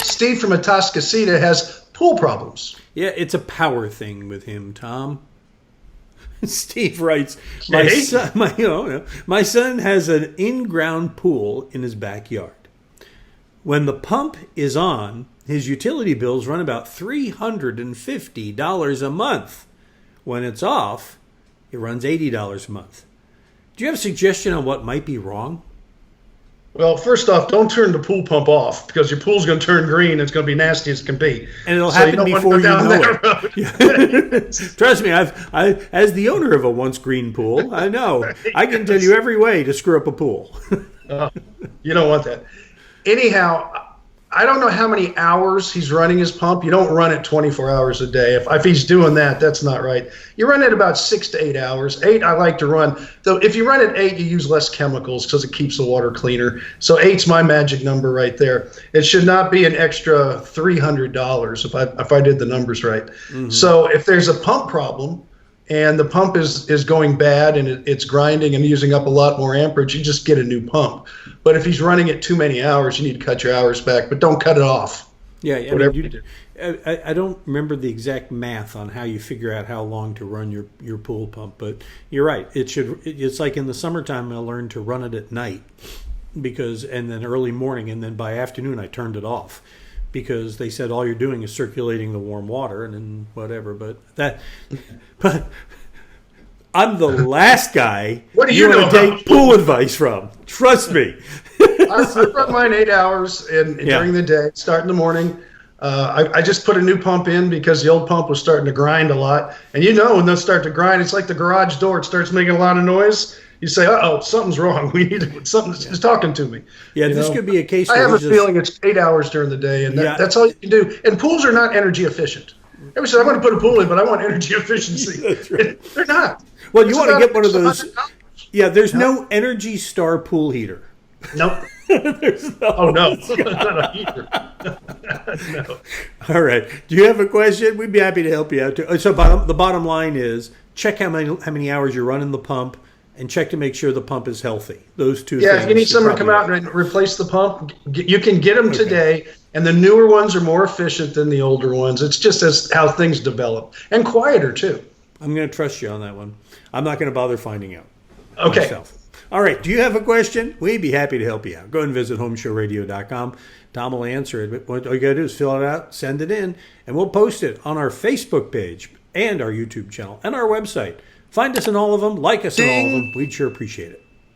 Steve from Atascocita has pool problems. Yeah, it's a power thing with him, Tom. Steve writes, Okay. my son has an in-ground pool in his backyard. When the pump is on, his utility bills run about $350 a month. When it's off, it runs $80 a month. Do you have a suggestion on what might be wrong? Well, first off, don't turn the pool pump off because your pool's going to turn green. It's going to be nasty as can be. And it'll happen before you know it. Trust me, I as the owner of a once green pool, I know. I can tell you every way to screw up a pool. You don't want that. Anyhow, I don't know how many hours he's running his pump. You don't run it 24 hours a day. If he's doing that, that's not right. You run it about 6 to 8 hours. 8 I like to run. Though if you run it 8, you use less chemicals because it keeps the water cleaner. So 8's my magic number right there. It should not be an extra $300 if I did the numbers right. Mm-hmm. So if there's a pump problem and the pump is going bad and it's grinding and using up a lot more amperage, you just get a new pump. But if he's running it too many hours, you need to cut your hours back, but don't cut it off. Yeah, I don't remember the exact math on how you figure out how long to run your pool pump, but you're right. It's like in the summertime I learned to run it at night and then early morning, and then by afternoon I turned it off because they said all you're doing is circulating the warm water and then whatever. But I'm the last guy what do you know want to take pool advice from. Trust me. I run mine 8 hours during the day, start in the morning. I just put a new pump in because the old pump was starting to grind a lot. And when those start to grind, it's like the garage door. It starts making a lot of noise. You say, uh-oh, something's wrong. Something's talking to me. Yeah, this could be a case where I have a feeling it's 8 hours during the day, and that's all you can do. And pools are not energy efficient. Everybody says, I want to put a pool in, but I want energy efficiency. That's right. They're not. Well, you want to get one of those. Yeah, there's no Energy Star pool heater. Nope. Oh, no. Not a heater. No. All right. Do you have a question? We'd be happy to help you out, too. So the bottom line is check how many hours you're running the pump and check to make sure the pump is healthy. Those two things. Yeah, if you need someone to come out and replace the pump, you can get them today. And the newer ones are more efficient than the older ones. It's just as how things develop. And quieter, too. I'm going to trust you on that one. I'm not going to bother finding out myself. All right. Do you have a question? We'd be happy to help you out. Go ahead and visit HomeShowRadio.com. Tom will answer it. But all you got to do is fill it out, send it in, and we'll post it on our Facebook page and our YouTube channel and our website. Find us in all of them. Like us in all of them. We'd sure appreciate it.